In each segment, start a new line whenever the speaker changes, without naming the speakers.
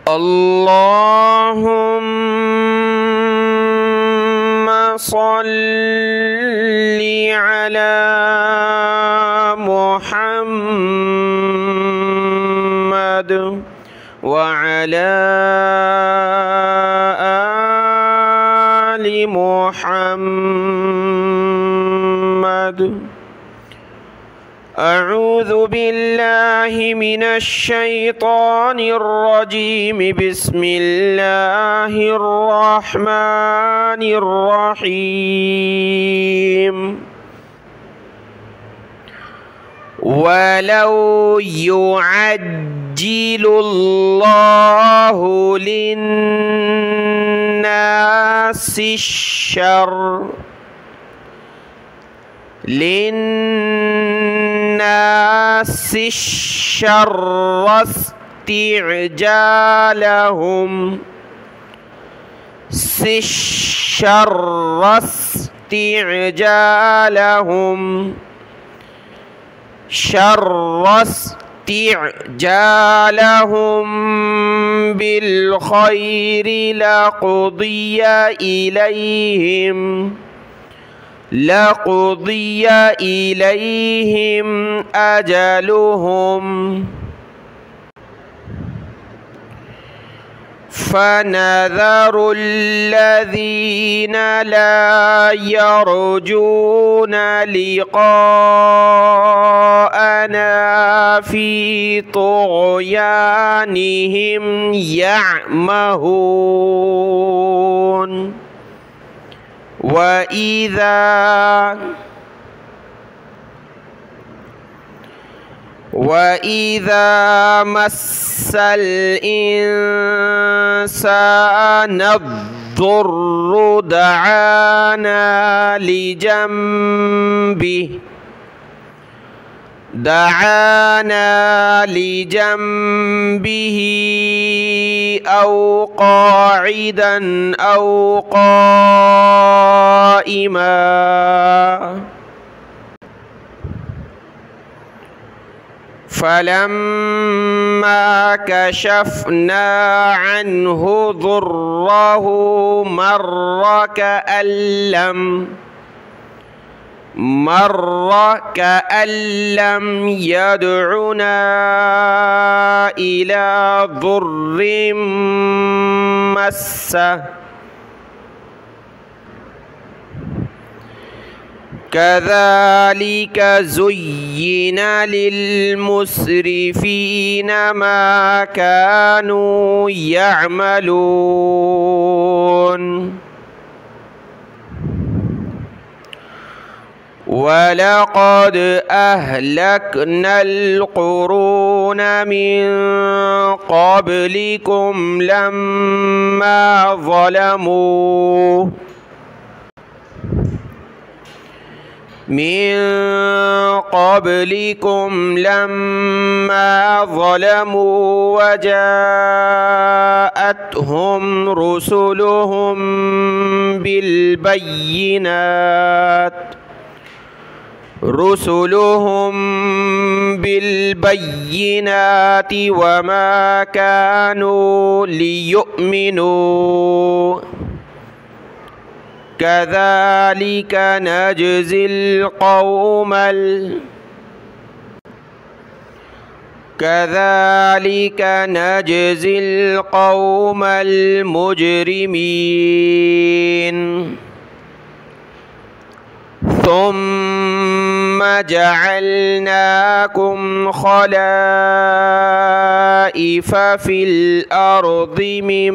اللهم صل على محمد وعلى آل محمد. أعوذ بالله من الشيطان الرجيم. بسم الله الرحمن الرحيم. ولو يعجل الله للناس الشر استعجالهم بالخير لقضي إليهم أجلهم فنذر الذين لا يرجون لقاءنا في طغيانهم يعمهون. وإذا مس الإنسان الضر دعانا لجنبه أو قاعدا أو قائما فلما كشفنا عنه ضره مر كأن لم يدعنا إلى ضر مسه كذلك زين للمسرفين ما كانوا يعملون. ولقد أهلكنا القرون من قبلكم لما ظلموا وجاءتهم رسلهم بالبينات وما كانوا ليؤمنوا كذلك نجزي القوم المجرمين. ثم جعلناكم خلائف في الأرض من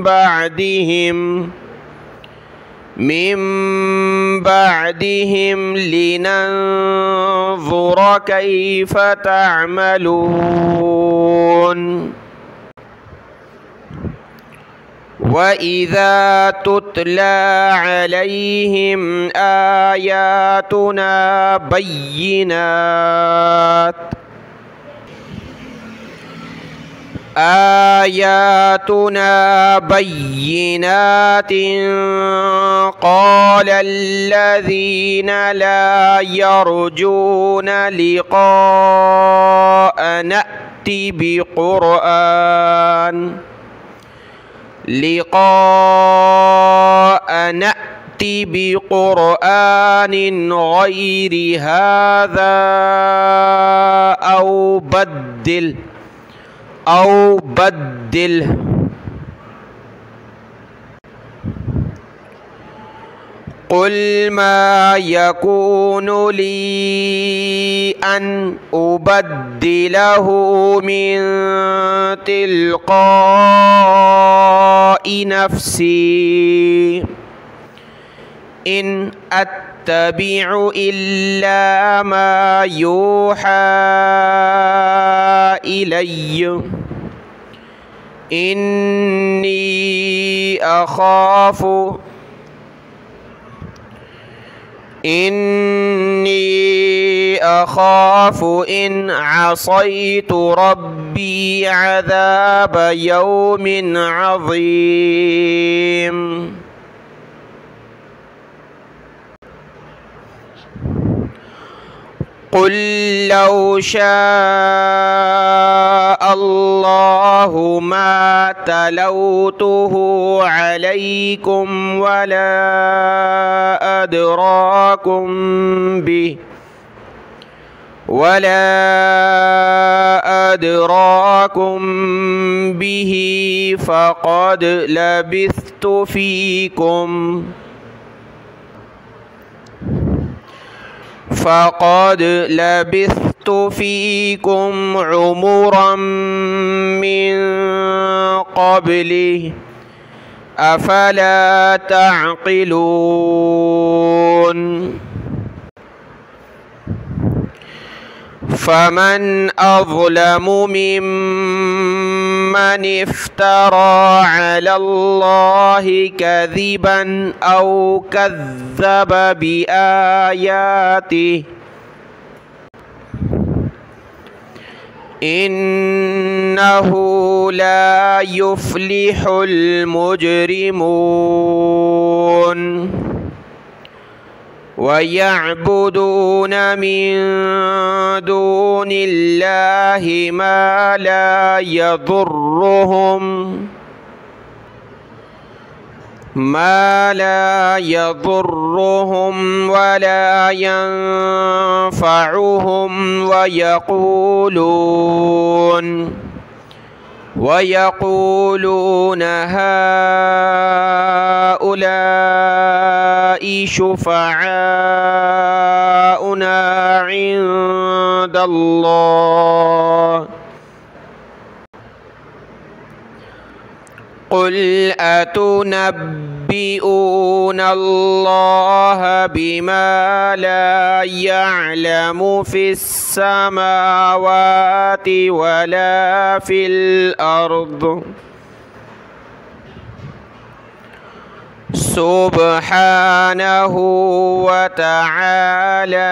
بعدهم لننظر كيف تعملون. وإذا تتلى عليهم آياتنا بينات قال الذين لا يرجون لقاءنا نأتي بقرآن غير هذا أو بدله قل ما يكون لي أن أبدله من تلقاء نفسي إن أتبع إلا ما يوحى إلي إني أخاف إن عصيت ربي عذاب يوم عظيم قل لو شاء الله ما تلوته عليكم ولا أدراكم به فقد لبثت فيكم عمرا من قبله أفلا تعقلون فمن أظلم ممن افترى على الله كذبا أو كذب بآياته إنه لا يفلح المجرمون ويعبدون من دون الله ما لا يضرهم ولا ينفعهم ويقولون هؤلاء شفعاؤنا عند الله قل أتنبئون الله بما لا يعلم في السماوات ولا في الأرض سبحانه وتعالى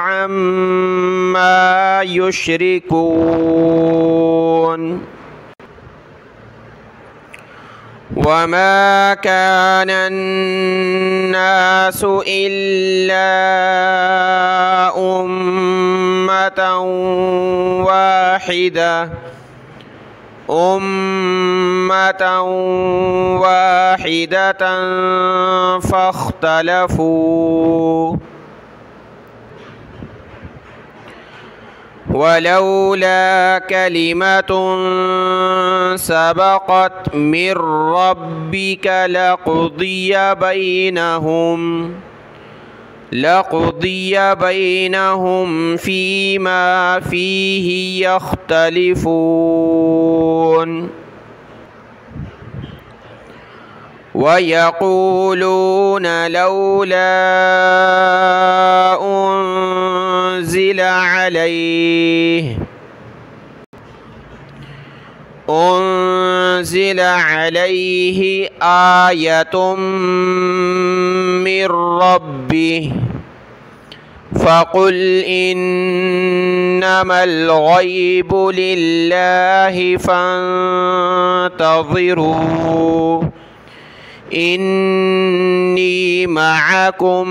عما يشركون وما كان الناس إلا أمة واحدة فاختلفوا ولولا كلمة سبقت من ربك لقضي بينهم فيما فيه يختلفون ويقولون لولا أنزل عليه آية من ربه فقل إنما الغيب لله فانتظروا إني معكم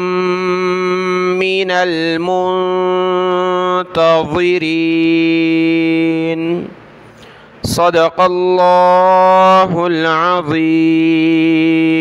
من المنتظرين صدق الله العظيم.